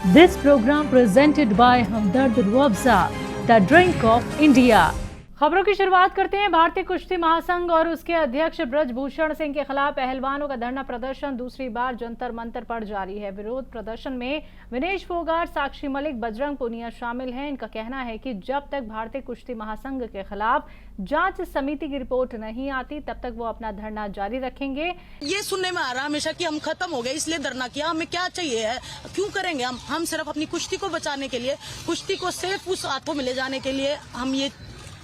This program presented by Hamdard Ruabza, the drink of India. खबरों की शुरुआत करते हैं। भारतीय कुश्ती महासंघ और उसके अध्यक्ष ब्रजभूषण सिंह के खिलाफ पहलवानों का धरना प्रदर्शन दूसरी बार जंतर मंतर पर जारी है। विरोध प्रदर्शन में विनेश फोगाट, साक्षी मलिक, बजरंग पूनिया शामिल हैं। इनका कहना है कि जब तक भारतीय कुश्ती महासंघ के खिलाफ जांच समिति की रिपोर्ट नहीं आती तब तक वो अपना धरना जारी रखेंगे। ये सुनने में आ रहा है हमेशा कि हम खत्म हो गए इसलिए धरना किया। हमें क्या चाहिए है, क्यों करेंगे हम सिर्फ अपनी कुश्ती को बचाने के लिए, कुश्ती को सेफ उस हाथों में ले जाने के लिए हम ये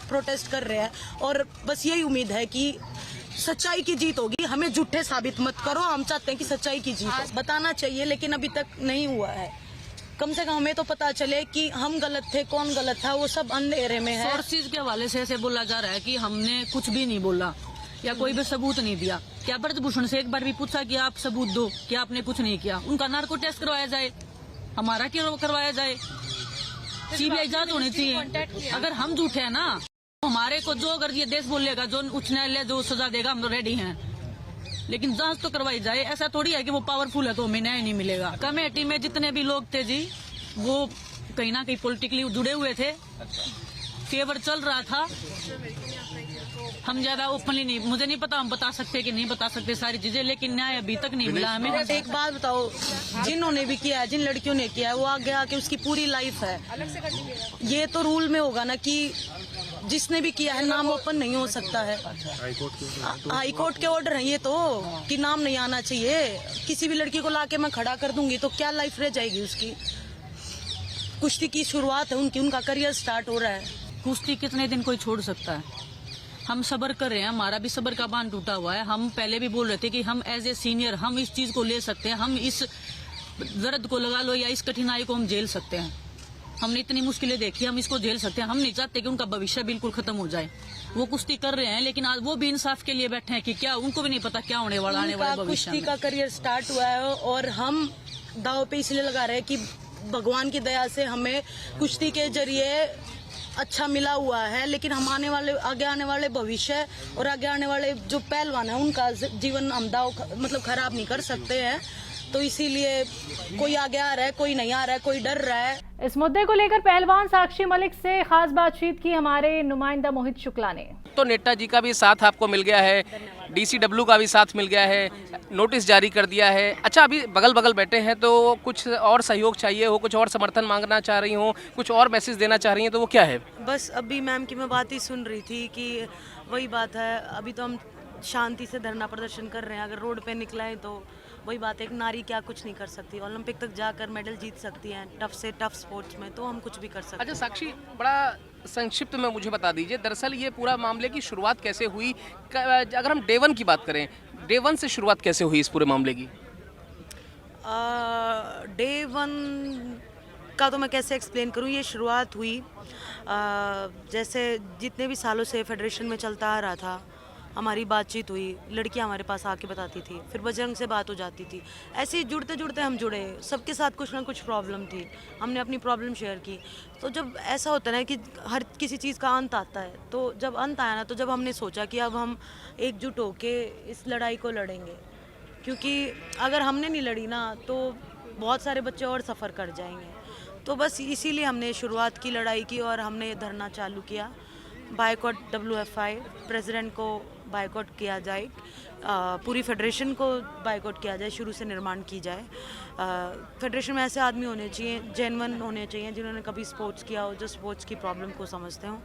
प्रोटेस्ट कर रहे हैं। और बस यही उम्मीद है कि सच्चाई की जीत होगी। हमें झूठे साबित मत करो, हम चाहते हैं कि सच्चाई की जीत हो। बताना चाहिए लेकिन अभी तक नहीं हुआ है। कम से कम हमें तो पता चले कि हम गलत थे, कौन गलत था, वो सब अंधेरे में है। सोर्सेज के हवाले से ऐसे बोला जा रहा है कि हमने कुछ भी नहीं बोला या कोई भी सबूत नहीं दिया। क्या ब्रजभूषण से एक बार भी पूछा कि आप सबूत दो कि आपने कुछ नहीं किया? उनका नार्को टेस्ट करवाया जाए, हमारा क्यों करवाया जाए? सीबीआई जांच होनी चाहिए। अगर हम झूठे हैं ना, हमारे को जो अगर ये देश बोलेगा, जो उच्च न्यायालय जो सजा देगा, हम तो रेडी हैं, लेकिन जांच तो करवाई जाए। ऐसा थोड़ी है कि वो पावरफुल है तो हमें न्याय नहीं मिलेगा। कमेटी में जितने भी लोग थे जी, वो कहीं ना कहीं पॉलिटिकली जुड़े हुए थे, फेवर चल रहा था। हम ज्यादा ओपनली नहीं, मुझे नहीं पता हम बता सकते कि नहीं बता सकते सारी चीजें, लेकिन न्याय अभी तक नहीं मिला हमें। एक बात बताओ, जिन्होंने भी किया है, जिन लड़कियों ने किया है, वो आगे आके उसकी पूरी लाइफ है। ये तो रूल में होगा ना कि जिसने भी किया है नाम ओपन नहीं हो सकता है। हाई कोर्ट के ऑर्डर है ये तो कि नाम नहीं आना चाहिए। किसी भी लड़की को लाके मैं खड़ा कर दूंगी तो क्या लाइफ रह जाएगी उसकी? कुश्ती की शुरुआत है उनकी, उनका करियर स्टार्ट हो रहा है। कुश्ती कितने दिन कोई छोड़ सकता है? हम सब्र कर रहे हैं, हमारा भी सब्र का बांध टूटा हुआ है। हम पहले भी बोल रहे थे कि हम एज ए सीनियर हम इस चीज को ले सकते हैं, हम इस दर्द को लगा लो या इस कठिनाई को हम झेल सकते हैं। हमने इतनी मुश्किलें देखी, हम इसको झेल सकते हैं। हम नहीं चाहते कि उनका भविष्य बिल्कुल खत्म हो जाए। वो कुश्ती कर रहे हैं लेकिन आज वो भी इंसाफ के लिए बैठे हैं कि क्या उनको भी नहीं पता क्या होने वाला आने वाले भविष्य में। कुश्ती का करियर स्टार्ट हुआ है और हम दाव पे इसलिए लगा रहे हैं कि भगवान की दया से हमें कुश्ती के जरिए अच्छा मिला हुआ है, लेकिन हम आगे आने वाले भविष्य और आगे आने वाले जो पहलवान है उनका जीवन हम दाव मतलब खराब नहीं कर सकते हैं। तो इसीलिए कोई आगे आ रहा है, कोई नहीं आ रहा है, कोई डर रहा है। इस मुद्दे को लेकर पहलवान साक्षी मलिक से खास बातचीत की हमारे नुमाइंदा मोहित शुक्ला ने। तो नेता जी का भी साथ आपको मिल गया है, डीसीडब्ल्यू का भी साथ मिल गया है, नोटिस जारी कर दिया है। अच्छा, अभी बगल बगल बैठे हैं तो कुछ और सहयोग चाहिए हो, कुछ और समर्थन मांगना चाह रही हो, कुछ और मैसेज देना चाह रही हैं तो वो क्या है? बस अभी मैम की मैं बात ही सुन रही थी कि वही बात है। अभी तो हम शांति से धरना प्रदर्शन कर रहे हैं। अगर रोड पे निकला है तो वही बात है, एक नारी क्या कुछ नहीं कर सकती? ओलंपिक तक जाकर मेडल जीत सकती हैं टफ से टफ स्पोर्ट्स में, तो हम कुछ भी कर सकते हैं। अच्छा साक्षी, बड़ा संक्षिप्त में मुझे बता दीजिए, दरअसल ये पूरा मामले की शुरुआत कैसे हुई? अगर हम डे 1 की बात करें, डे 1 से शुरुआत कैसे हुई इस पूरे मामले की? डे 1 का तो मैं कैसे एक्सप्लेन करूँ। ये शुरुआत हुई जैसे जितने भी सालों से फेडरेशन में चलता आ रहा था, हमारी बातचीत हुई, लड़कियां हमारे पास आके बताती थी, फिर बजरंग से बात हो जाती थी। ऐसे ही जुड़ते जुड़ते हम जुड़े, सबके साथ कुछ ना कुछ प्रॉब्लम थी, हमने अपनी प्रॉब्लम शेयर की। तो जब ऐसा होता है ना कि हर किसी चीज़ का अंत आता है, तो जब अंत आया ना, तो जब हमने सोचा कि अब हम एकजुट होके इस लड़ाई को लड़ेंगे, क्योंकि अगर हमने नहीं लड़ी ना तो बहुत सारे बच्चे और सफ़र कर जाएंगे। तो बस इसीलिए हमने शुरुआत की लड़ाई की और हमने ये धरना चालू किया। बायकॉट WFI, प्रेसिडेंट को बायकॉट किया जाए, पूरी फेडरेशन को बायकॉट किया जाए, शुरू से निर्माण की जाए। फेडरेशन में ऐसे आदमी होने चाहिए, जेन्युइन होने चाहिए, जिन्होंने कभी स्पोर्ट्स किया हो, जो स्पोर्ट्स की प्रॉब्लम को समझते हों।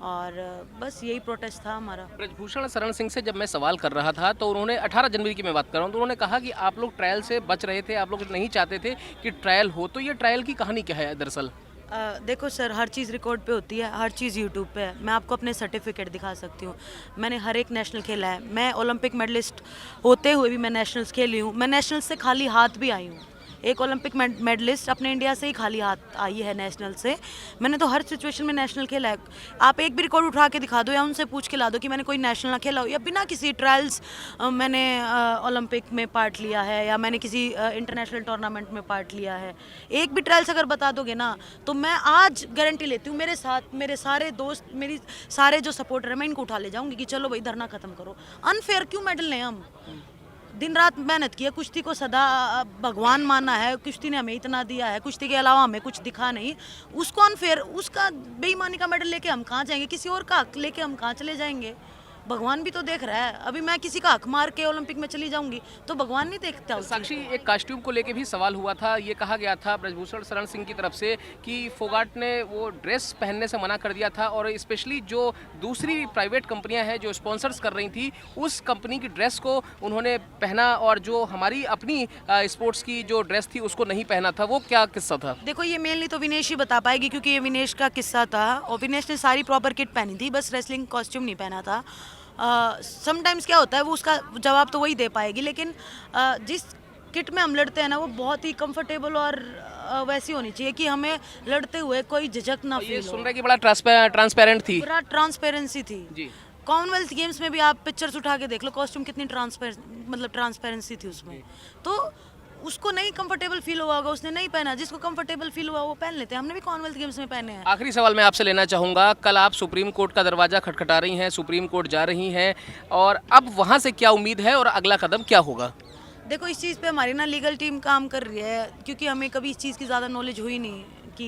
और बस यही प्रोटेस्ट था हमारा। ब्रजभूषण शरण सिंह से जब मैं सवाल कर रहा था तो उन्होंने 18 जनवरी की मैं बात कर रहा हूँ, तो उन्होंने कहा कि आप लोग ट्रायल से बच रहे थे, आप लोग नहीं चाहते थे कि ट्रायल हो। तो ये ट्रायल की कहानी क्या है दरअसल? देखो सर, हर चीज़ रिकॉर्ड पे होती है, हर चीज़ यूट्यूब पे है। मैं आपको अपने सर्टिफिकेट दिखा सकती हूँ। मैंने हर एक नेशनल खेला है। मैं ओलंपिक मेडलिस्ट होते हुए भी मैं नेशनल्स खेली हूँ। मैं नेशनल से खाली हाथ भी आई हूँ। एक ओलंपिक मेडलिस्ट अपने इंडिया से ही खाली हाथ आई है नेशनल से। मैंने तो हर सिचुएशन में नेशनल खेला है। आप एक भी रिकॉर्ड उठा के दिखा दो या उनसे पूछ के ला दो कि मैंने कोई नेशनल ना खेला हो या बिना किसी ट्रायल्स मैंने ओलंपिक में पार्ट लिया है या मैंने किसी इंटरनेशनल टूर्नामेंट में पार्ट लिया है। एक भी ट्रायल्स अगर बता दोगे ना तो मैं आज गारंटी लेती हूँ मेरे साथ मेरे सारे दोस्त, मेरी सारे जो सपोर्टर है, मैं इनको उठा ले जाऊँगी कि चलो भाई धरना खत्म करो। अनफेयर क्यों मेडल लें हम? दिन रात मेहनत की है, कुश्ती को सदा भगवान माना है, कुश्ती ने हमें इतना दिया है, कुश्ती के अलावा हमें कुछ दिखा नहीं। उसको अनफेयर, उसका बेईमानी का मेडल लेके हम कहाँ जाएंगे, किसी और का हक लेके हम कहाँ चले जाएंगे। भगवान भी तो देख रहा है। अभी मैं किसी का हक मार के ओलंपिक में चली जाऊंगी तो भगवान नहीं देखता उस चीज़ साक्षी, एक कॉस्ट्यूम को लेके भी सवाल हुआ था। ये कहा गया था ब्रजभूषण शरण सिंह की तरफ से कि फोगाट ने वो ड्रेस पहनने से मना कर दिया था और स्पेशली जो दूसरी प्राइवेट कंपनियां हैं जो स्पॉन्सर्स कर रही थी उस कंपनी की ड्रेस को उन्होंने पहना और जो हमारी अपनी स्पोर्ट्स की जो ड्रेस थी उसको नहीं पहना था। वो क्या किस्सा था? देखो, ये मेनली तो विनेश ही बता पाएगी क्योंकि ये विनेश का किस्सा था और विनेश ने सारी प्रॉपर किट पहनी थी, बस रेसलिंग कॉस्ट्यूम नहीं पहना था। समटाइम्स क्या होता है वो उसका जवाब तो वही दे पाएगी, लेकिन जिस किट में हम लड़ते हैं ना वो बहुत ही कंफर्टेबल और वैसी होनी चाहिए कि हमें लड़ते हुए कोई झिझक ना ये फील सुन हो। रहे कि बड़ा ट्रांसपेरेंट थी। पूरा ट्रांसपेरेंसी थी जी। कॉमनवेल्थ गेम्स में भी आप पिक्चर्स उठा के देख लो, कॉस्ट्यूम कितनी ट्रांसपेरेंसी थी उसमें। तो उसको नहीं कंफर्टेबल फील हुआ होगा, उसने नहीं पहना। जिसको कंफर्टेबल फील हुआ वो पहन लेते हैं। हमने भी कॉमनवेल्थ गेम्स में पहने हैं। आखिरी सवाल मैं आपसे लेना चाहूँगा, कल आप सुप्रीम कोर्ट का दरवाज़ा खटखटा रही हैं, सुप्रीम कोर्ट जा रही हैं और अब वहाँ से क्या उम्मीद है और अगला कदम क्या होगा? देखो, इस चीज़ पे हमारी ना लीगल टीम काम कर रही है क्योंकि हमें कभी इस चीज़ की ज़्यादा नॉलेज हुई नहीं कि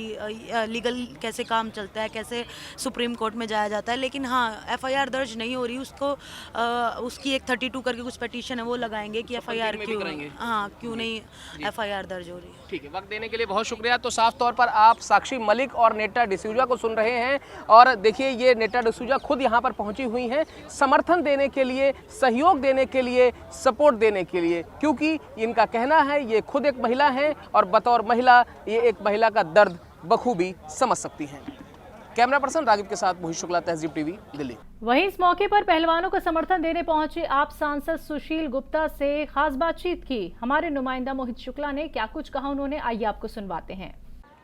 लीगल कैसे काम चलता है, कैसे सुप्रीम कोर्ट में जाया जाता है। लेकिन हाँ, एफआईआर दर्ज नहीं हो रही, उसको उसकी एक 32 करके कुछ पिटीशन है वो लगाएंगे कि एफआईआर में भी कराएंगे। क्यों नहीं एफआईआर दर्ज हो रही है। ठीक है, वक्त देने के लिए बहुत शुक्रिया। तो साफ तौर पर आप साक्षी मलिक और नेटा डिसूजा को सुन रहे हैं और देखिए ये नेटा डिसूजा खुद यहाँ पर पहुँची हुई हैं समर्थन देने के लिए, सहयोग देने के लिए, सपोर्ट देने के लिए, क्योंकि इनका कहना है ये खुद एक महिला है और बतौर महिला ये एक महिला का दर्द बखूबी समझ सकती हैं। कैमरा पर्सन रागिब के साथ मोहित शुक्ला, तहजीब टीवी, दिल्ली। वहीं इस मौके पर पहलवानों को समर्थन देने पहुंचे आप सांसद सुशील गुप्ता से खास बातचीत की हमारे नुमाइंदा मोहित शुक्ला ने। क्या कुछ कहा उन्होंने, आइए आपको सुनवाते हैं।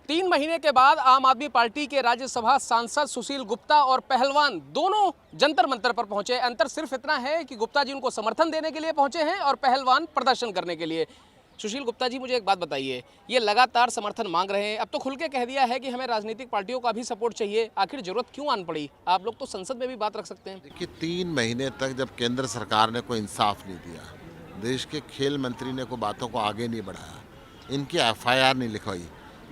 3 महीने के बाद आम आदमी पार्टी के राज्यसभा सांसद सुशील गुप्ता और पहलवान दोनों जंतर मंतर पर पहुंचे। अंतर सिर्फ इतना है कि गुप्ता जी उनको समर्थन देने के लिए पहुंचे हैं और पहलवान प्रदर्शन करने के लिए। सुशील गुप्ता जी, मुझे एक बात बताइए, ये लगातार समर्थन मांग रहे हैं, अब तो खुल के कह दिया है कि हमें राजनीतिक पार्टियों का भी सपोर्ट चाहिए, आखिर जरूरत क्यों आन पड़ी? आप लोग तो संसद में भी बात रख सकते हैं। देखिए, 3 महीने तक जब केंद्र सरकार ने कोई इंसाफ नहीं दिया, देश के खेल मंत्री ने कोई बातों को आगे नहीं बढ़ाया, इनकी एफआईआर नहीं लिखवाई,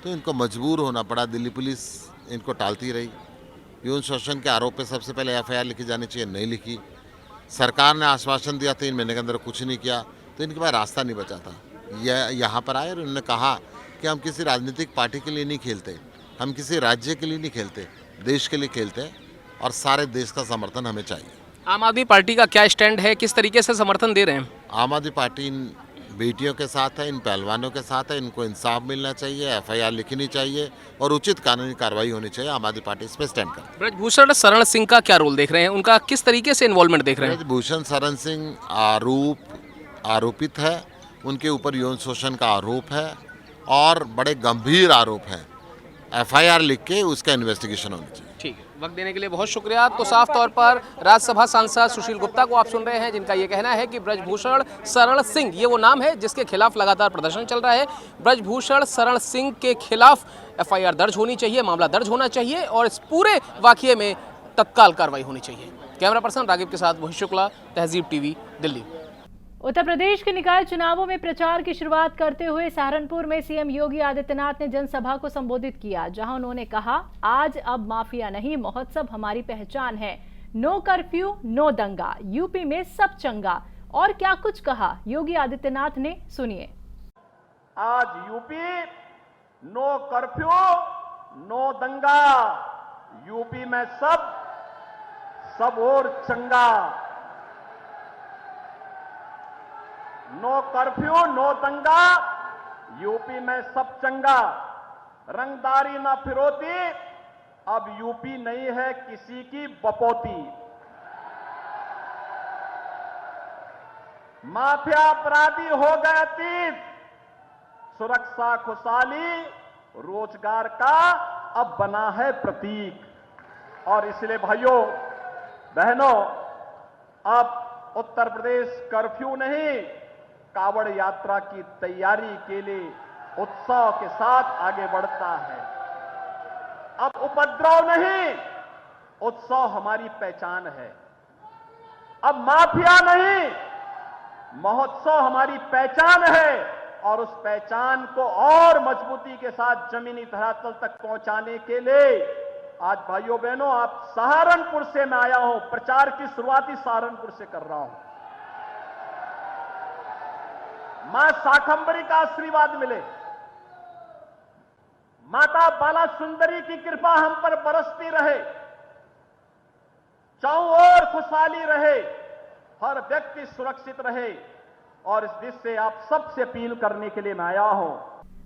तो इनको मजबूर होना पड़ा। दिल्ली पुलिस इनको टालती रही। यौन शोषण के आरोप पे सबसे पहले एफआईआर लिखी जानी चाहिए, नहीं लिखी। सरकार ने आश्वासन दिया 3 महीने के अंदर कुछ नहीं किया, तो इनके पास रास्ता नहीं बचा था। यहाँ पर आए और उन्होंने कहा कि हम किसी राजनीतिक पार्टी के लिए नहीं खेलते, हम किसी राज्य के लिए नहीं खेलते, देश के लिए खेलते हैं और सारे देश का समर्थन हमें चाहिए। आम आदमी पार्टी का क्या स्टैंड है, किस तरीके से समर्थन दे रहे हैं? आम आदमी पार्टी इन बेटियों के साथ है, इन पहलवानों के साथ है, इनको इंसाफ मिलना चाहिए, एफआईआर लिखनी चाहिए और उचित कानूनी कार्रवाई होनी चाहिए। आम आदमी पार्टी इस पर स्टैंड कर। ब्रजभूषण शरण सिंह का क्या रोल देख रहे हैं, उनका किस तरीके से इन्वॉल्वमेंट देख रहे हैं? ब्रजभूषण शरण सिंह आरोपित है, उनके ऊपर यौन शोषण का आरोप है और बड़े गंभीर आरोप हैं। एफआईआर लिख के उसका इन्वेस्टिगेशन होना चाहिए। ठीक है, वक्त देने के लिए बहुत शुक्रिया। तो साफ तौर पर राज्यसभा सांसद सुशील गुप्ता को आप सुन रहे हैं, जिनका ये कहना है कि ब्रजभूषण शरण सिंह, ये वो नाम है जिसके खिलाफ लगातार प्रदर्शन चल रहा है, ब्रजभूषण शरण सिंह के खिलाफ एफआईआर दर्ज होनी चाहिए, मामला दर्ज होना चाहिए और इस पूरे वाकये में तत्काल कार्रवाई होनी चाहिए। कैमरा पर्सन रागिब के साथ मोहित शुक्ला, तहजीब टीवी, दिल्ली। उत्तर प्रदेश के निकाय चुनावों में प्रचार की शुरुआत करते हुए सहारनपुर में सीएम योगी आदित्यनाथ ने जनसभा को संबोधित किया, जहां उन्होंने कहा, आज अब माफिया नहीं, महोत्सव हमारी पहचान है, नो कर्फ्यू नो दंगा, यूपी में सब चंगा। और क्या कुछ कहा योगी आदित्यनाथ ने, सुनिए। आज यूपी नो कर्फ्यू नो दंगा, यूपी में सब और चंगा। नो कर्फ्यू नो दंगा, यूपी में सब चंगा। रंगदारी ना फिरौती, अब यूपी नहीं है किसी की बपौती। माफिया अपराधी हो गए अतीत, सुरक्षा खुशहाली रोजगार का अब बना है प्रतीक। और इसलिए भाइयों बहनों, अब उत्तर प्रदेश कर्फ्यू नहीं, कावड़ यात्रा की तैयारी के लिए उत्साह के साथ आगे बढ़ता है। अब उपद्रव नहीं, उत्साह हमारी पहचान है। अब माफिया नहीं, महोत्सव हमारी पहचान है और उस पहचान को और मजबूती के साथ जमीनी धरातल तक पहुंचाने के लिए आज भाइयों बहनों, आप सहारनपुर से मैं आया हूं, प्रचार की शुरुआत ही सहारनपुर से कर रहा हूं। मां शाकंभरी का आशीर्वाद मिले, माता बाला सुंदरी की कृपा हम पर बरसती रहे, चारों ओर खुशहाली रहे, हर व्यक्ति सुरक्षित रहे, और इस देश से आप सबसे अपील करने के लिए मैं आया हूं।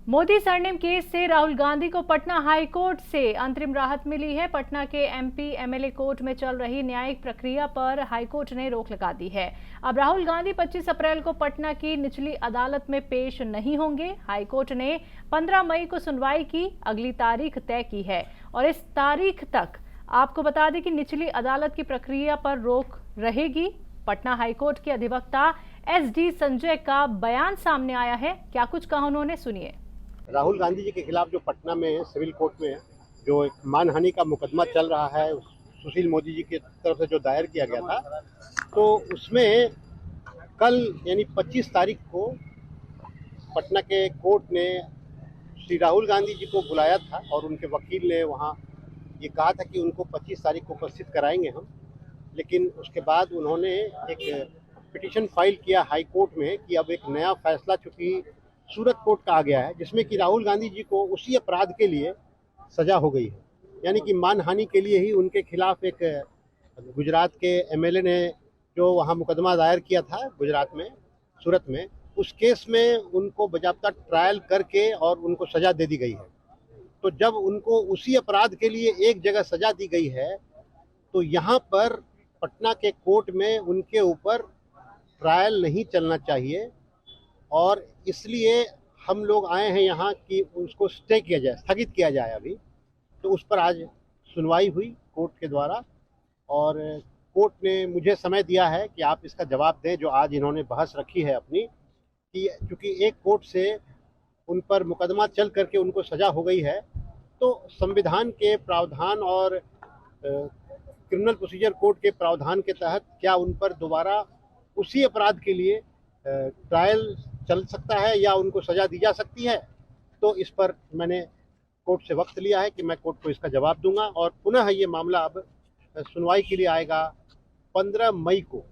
मोदी सरनेम केस से राहुल गांधी को पटना हाई कोर्ट से अंतरिम राहत मिली है। पटना के एमपी एमएलए कोर्ट में चल रही न्यायिक प्रक्रिया पर हाई कोर्ट ने रोक लगा दी है। अब राहुल गांधी 25 अप्रैल को पटना की निचली अदालत में पेश नहीं होंगे। हाई कोर्ट ने 15 मई को सुनवाई की अगली तारीख तय की है और इस तारीख तक आपको बता दें कि निचली अदालत की प्रक्रिया पर रोक रहेगी। पटना हाईकोर्ट के अधिवक्ता एसडी संजय का बयान सामने आया है। क्या कुछ कहा उन्होंने, सुनिए। राहुल गांधी जी के खिलाफ जो पटना में सिविल कोर्ट में जो एक मानहानि का मुकदमा चल रहा है, सुशील मोदी जी की तरफ से जो दायर किया गया था, तो उसमें कल यानी 25 तारीख को पटना के कोर्ट ने श्री राहुल गांधी जी को बुलाया था और उनके वकील ने वहाँ ये कहा था कि उनको 25 तारीख को उपस्थित कराएंगे हम। लेकिन उसके बाद उन्होंने एक पिटीशन फाइल किया हाई कोर्ट में कि अब एक नया फैसला चूँकि सूरत कोर्ट का आ गया है, जिसमें कि राहुल गांधी जी को उसी अपराध के लिए सजा हो गई है, यानी कि मानहानि के लिए ही उनके खिलाफ एक गुजरात के एमएलए ने जो वहाँ मुकदमा दायर किया था गुजरात में, सूरत में, उस केस में उनको बाकायदा ट्रायल करके और उनको सजा दे दी गई है। तो जब उनको उसी अपराध के लिए एक जगह सजा दी गई है, तो यहाँ पर पटना के कोर्ट में उनके ऊपर ट्रायल नहीं चलना चाहिए और इसलिए हम लोग आए हैं यहाँ कि उसको स्टे किया जाए, स्थगित किया जाए अभी। तो उस पर आज सुनवाई हुई कोर्ट के द्वारा और कोर्ट ने मुझे समय दिया है कि आप इसका जवाब दें, जो आज इन्होंने बहस रखी है अपनी, कि क्योंकि एक कोर्ट से उन पर मुकदमा चल करके उनको सजा हो गई है, तो संविधान के प्रावधान और क्रिमिनल प्रोसीजर कोड के प्रावधान के तहत क्या उन पर दोबारा उसी अपराध के लिए ट्रायल चल सकता है या उनको सजा दी जा सकती है। तो इस पर मैंने कोर्ट से वक्त लिया है कि मैं कोर्ट को इसका जवाब दूंगा और पुनः ये मामला अब सुनवाई के लिए आएगा 15 मई को।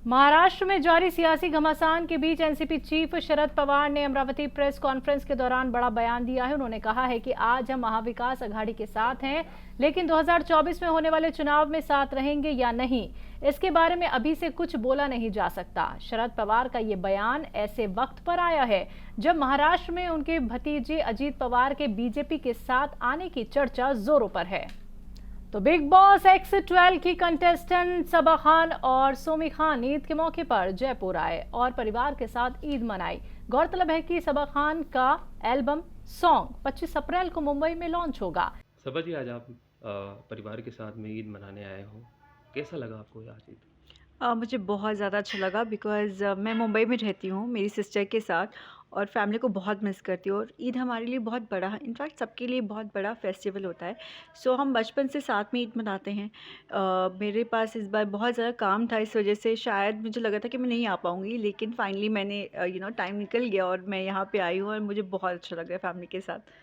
महाराष्ट्र में जारी सियासी घमासान के बीच एनसीपी चीफ शरद पवार ने अमरावती प्रेस कॉन्फ्रेंस के दौरान बड़ा बयान दिया है। उन्होंने कहा है कि आज हम महाविकास अघाड़ी के साथ हैं, लेकिन 2024 में होने वाले चुनाव में साथ रहेंगे या नहीं, इसके बारे में अभी से कुछ बोला नहीं जा सकता। शरद पवार का ये बयान ऐसे वक्त पर आया है जब महाराष्ट्र में उनके भतीजे अजीत पवार के बीजेपी के साथ आने की चर्चा जोरों पर है। तो बिग बॉस X12 की कंटेस्टेंट सबा खान और सोमी खान ईद के मौके पर जयपुर आए और परिवार के साथ ईद मनाई। गौरतलब है कि सबा खान का एल्बम सॉन्ग 25 अप्रैल को मुंबई में लॉन्च होगा। सबा जी, आज आप परिवार के साथ में ईद मनाने आए हो, कैसा लगा आपको आज ईद? मुझे बहुत ज़्यादा अच्छा लगा बिकॉज़ मैं मुंबई में रहती हूँ मेरी सिस्टर के साथ और फैमिली को बहुत मिस करती हूँ। और ईद हमारे लिए बहुत बड़ा, इनफैक्ट सबके लिए बहुत बड़ा फेस्टिवल होता है। सो हम बचपन से साथ में ईद मनाते हैं। मेरे पास इस बार बहुत ज़्यादा काम था, इस वजह से शायद मुझे लगा था कि मैं नहीं आ पाऊँगी, लेकिन फाइनली मैंने टाइम निकल गया और मैं यहाँ पे आई हूँ और मुझे बहुत अच्छा लग रहा है फैमिली के साथ।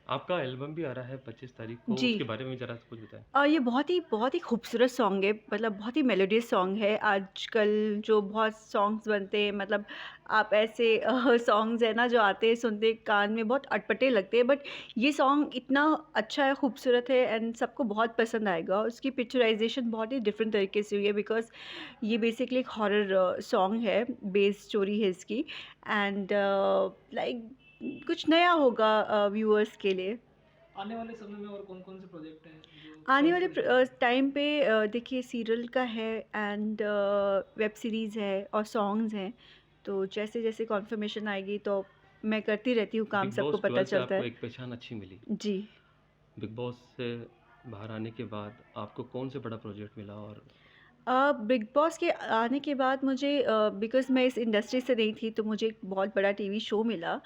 आपका एल्बम भी आ रहा है 25 तारीख को, जी। उसके बारे में जरा कुछ बताएं। ये बहुत ही खूबसूरत सॉन्ग है, मतलब बहुत ही मेलोडियस सॉन्ग है। आजकल जो बहुत सॉन्ग्स बनते हैं, मतलब आप ऐसे सॉन्ग्स है ना जो आते हैं, सुनते कान में बहुत अटपटे लगते हैं, बट ये सॉन्ग इतना अच्छा है, खूबसूरत है एंड सबको बहुत पसंद आएगा। उसकी पिक्चराइजेशन बहुत ही डिफरेंट तरीके से हुई है बिकॉज ये बेसिकली एक हॉरर सॉन्ग है, बेस स्टोरी है इसकी एंड लाइक कुछ नया होगा व्यूअर्स के लिए। आने वाले समय में और कौन कौन से प्रोजेक्ट हैं आने वाले टाइम पे देखिए सीरियल का है एंड वेब सीरीज़ है और सॉन्ग्स हैं, तो जैसे जैसे कॉन्फर्मेशन आएगी तो मैं करती रहती हूँ काम, बिग सबको बॉस पता 12 से चलता आपको है। एक पहचान अच्छी मिली। जी, बिग बॉस से बाहर आने के बाद आपको कौन से बड़ा प्रोजेक्ट मिला और बिग बॉस के आने के बाद मुझे बिकॉज़ मैं इस इंडस्ट्री से नहीं थी, तो मुझे एक बहुत बड़ा टीवी शो मिला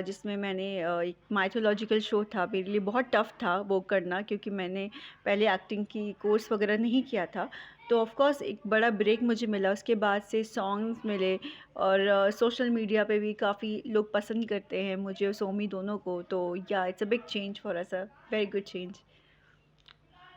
जिसमें मैंने एक माइथोलॉजिकल शो था। मेरे लिए बहुत टफ़ था वो करना, क्योंकि मैंने पहले एक्टिंग की कोर्स वगैरह नहीं किया था। तो ऑफ़ कोर्स एक बड़ा ब्रेक मुझे मिला, उसके बाद से सॉन्ग्स मिले और सोशल मीडिया पे भी काफ़ी लोग पसंद करते हैं मुझे और सोमी दोनों को। तो या it's a big change for us, a very good change.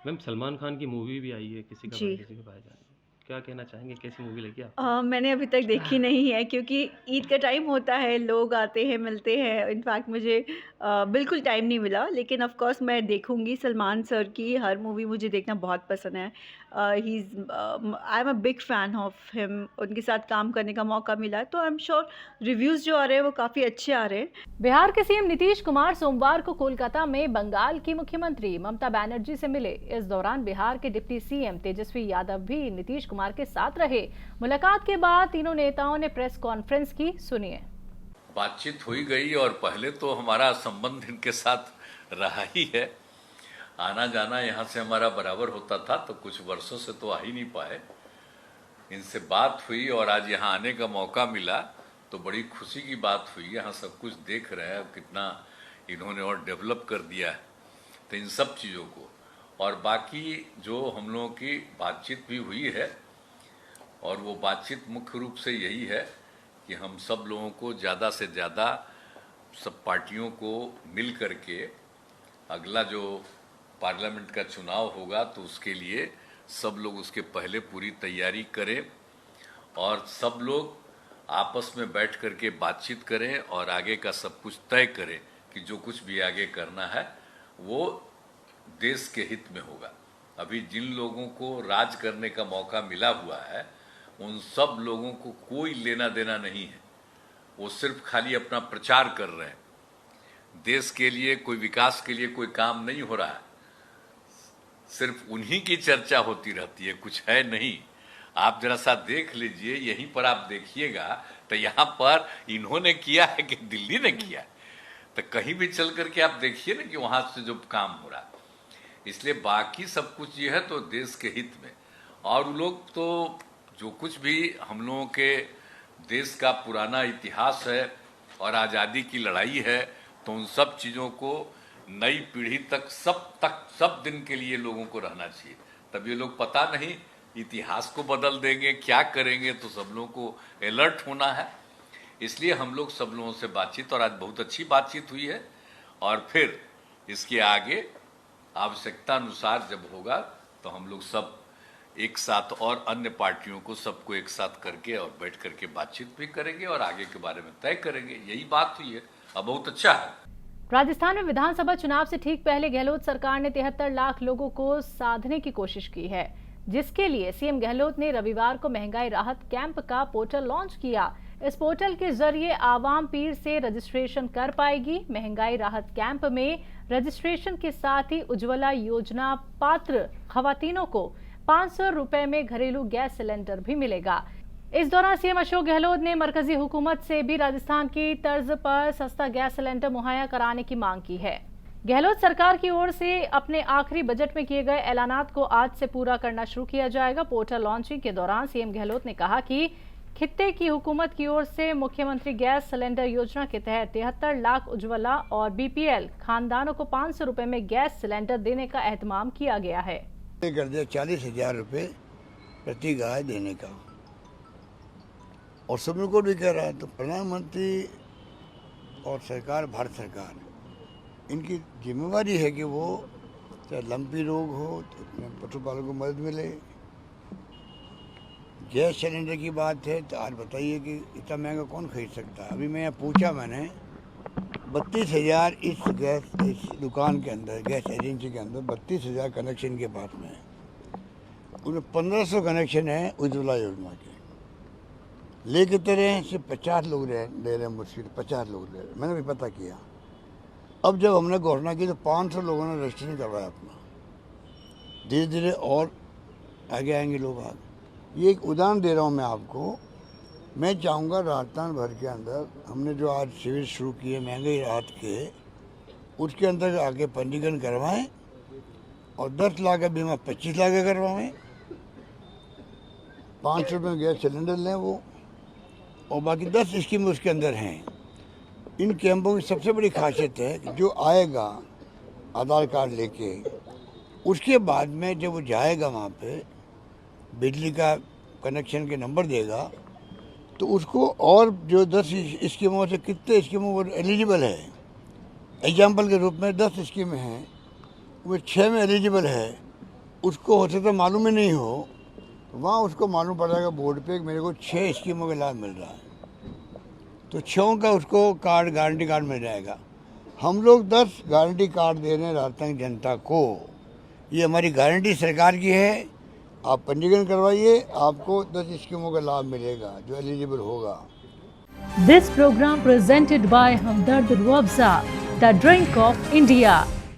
Ma'am Salman Khan की मूवी भी आई है, किसी का जी। भाई किसी का भाईजान। क्या कहना चाहेंगे, कैसी मूवी लगी आपको? मैंने अभी तक देखी नहीं है, क्योंकि ईद का टाइम होता है, लोग आते हैं, मिलते हैं। इनफैक्ट मुझे बिल्कुल टाइम नहीं मिला, लेकिन ऑफ़ कोर्स मैं देखूँगी। सलमान सर की हर मूवी मुझे देखना बहुत पसंद है। He is I am a big fan of him. उनके साथ काम करने का मौका मिला है, तो आई एम श्योर रिव्यूज़ जो आ रहे हैं वो काफ़ी अच्छे आ रहे हैं। बिहार के सीएम नीतीश कुमार सोमवार को कोलकाता में बंगाल की मुख्यमंत्री ममता बनर्जी से मिले। इस दौरान बिहार के डिप्टी सीएम तेजस्वी यादव भी नीतीश कुमार के साथ रहे। मुलाकात के बाद तीनों नेताओं ने प्रेस कॉन्फ्रेंस की, सुनिए। बातचीत हुई गई और पहले तो हमारा संबंध इनके साथ रहा ही है। आना जाना यहाँ से हमारा बराबर होता था, तो कुछ वर्षों से तो आ ही नहीं पाए। इनसे बात हुई और आज यहाँ आने का मौका मिला, तो बड़ी खुशी की बात हुई। यहाँ सब कुछ देख रहे हैं कितना इन्होंने और डेवलप कर दिया है, तो इन सब चीज़ों को और बाकी जो हम लोगों की बातचीत भी हुई है, और वो बातचीत मुख्य रूप से यही है कि हम सब लोगों को ज़्यादा से ज़्यादा सब पार्टियों को मिल करके अगला जो पार्लियामेंट का चुनाव होगा, तो उसके लिए सब लोग उसके पहले पूरी तैयारी करें और सब लोग आपस में बैठ करके बातचीत करें और आगे का सब कुछ तय करें कि जो कुछ भी आगे करना है वो देश के हित में होगा। अभी जिन लोगों को राज करने का मौका मिला हुआ है, उन सब लोगों को कोई लेना देना नहीं है। वो सिर्फ खाली अपना प्रचार कर रहे हैं। देश के लिए कोई विकास के लिए कोई काम नहीं हो रहा है, सिर्फ उन्हीं की चर्चा होती रहती है, कुछ है नहीं। आप जरा सा देख लीजिए, यहीं पर आप देखिएगा तो यहाँ पर इन्होंने किया है कि दिल्ली ने किया है, तो कहीं भी चल करके आप देखिए ना कि वहां से जो काम हो रहा है। इसलिए बाकी सब कुछ ये है तो देश के हित में, और लोग तो जो कुछ भी हम लोगों के देश का पुराना इतिहास है और आज़ादी की लड़ाई है, तो उन सब चीज़ों को नई पीढ़ी तक सब दिन के लिए लोगों को रहना चाहिए। तब ये लोग पता नहीं इतिहास को बदल देंगे, क्या करेंगे, तो सब लोगों को अलर्ट होना है। इसलिए हम लोग सब लोगों से बातचीत, और आज बहुत अच्छी बातचीत हुई है, और फिर इसके आगे आवश्यकता अनुसार जब होगा तो हम लोग सब एक साथ और अन्य पार्टियों को सबको एक साथ करके और बैठ करके बातचीत भी करेंगे और आगे के बारे में तय करेंगे। यही बात हुई है। अब बहुत अच्छा है। राजस्थान में विधानसभा चुनाव से ठीक पहले गहलोत सरकार ने 73 लाख लोगों को साधने की कोशिश की है, जिसके लिए सीएम गहलोत ने रविवार को महंगाई राहत कैंप का पोर्टल लॉन्च किया। इस पोर्टल के जरिए आवाम पीर से रजिस्ट्रेशन कर पाएगी। महंगाई राहत कैंप में रजिस्ट्रेशन के साथ ही उज्ज्वला योजना पात्र खवातीनों को 500 रुपए में घरेलू गैस सिलेंडर भी मिलेगा। इस दौरान सीएम अशोक गहलोत ने मरकजी हुकूमत से भी राजस्थान की तर्ज पर सस्ता गैस सिलेंडर मुहैया कराने की मांग की है। गहलोत सरकार की ओर से अपने आखिरी बजट में किए गए ऐलानात को आज से पूरा करना शुरू किया जाएगा। पोर्टल लॉन्चिंग के दौरान सीएम गहलोत ने कहा कि खित्ते की हुकूमत की ओर से मुख्यमंत्री गैस सिलेंडर योजना के तहत 73 लाख उज्ज्वला और बीपीएल खानदानों को 500 रुपए में गैस सिलेंडर देने का एहतमाम किया गया है। कर दिया 40,000 रुपये प्रति गाय देने का, और सुप्रीम कोर्ट भी कह रहा है। तो प्रधानमंत्री और सरकार, भारत सरकार, इनकी जिम्मेवारी है कि वो चाहे लंपी रोग हो तो पशुपालन को मदद मिले। गैस सिलेंडर की बात है तो आज बताइए कि इतना महंगा कौन खरीद सकता है। अभी मैं यहाँ पूछा, मैंने 32,000 इस दुकान के अंदर, गैस एजेंसी के अंदर 32,000 कनेक्शन के पास में है। उनमें 1500 कनेक्शन है उज्ज्वला योजना के। लेके तरह से 50 लोग ले रहे हैं, मुश्किल 50 लोग ले रहे हैं। मैंने भी पता किया। अब जब हमने घोषणा की तो 500 लोगों ने रजिस्ट्रेशन करवाया अपना। धीरे धीरे और आगे आएंगे लोग आगे। ये एक उदाहरण दे रहा हूँ मैं आपको। मैं चाहूँगा राजस्थान भर के अंदर हमने जो आज शिविर शुरू किए महंगाई राहत के, उसके अंदर आके पंजीकरण करवाएं और 10 लाख का बीमा 25 लाख का करवाएं। 5 रुपये में गैस सिलेंडर लें वो, और बाकी 10 स्कीमें उसके अंदर हैं। इन कैंपों की सबसे बड़ी खासियत है कि जो आएगा आधार कार्ड लेके, उसके बाद में जब वो जाएगा वहाँ पे बिजली का कनेक्शन के नंबर देगा, तो उसको और जो 10 स्कीमों से कितने स्कीमों वो एलिजिबल है, एग्जाम्पल के रूप में 10 स्कीमें हैं, वो 6 में एलिजिबल है, उसको हो सकता मालूम ही नहीं हो, तो वहाँ उसको मालूम पड़ जाएगा बोर्ड पे कि मेरे को 6 स्कीमों का लाभ मिल रहा है, तो 6 का उसको कार्ड, गारंटी कार्ड मिल जाएगा। हम लोग 10 गारंटी कार्ड दे रहे हैं राजस्थान की जनता को। ये हमारी गारंटी सरकार की है। आप पंजीकरण करवाइए, आपको 10 स्कीमों का लाभ मिलेगा जो एलिजिबल होगा। This program presented by Hamdard Ruabza, the drink of India.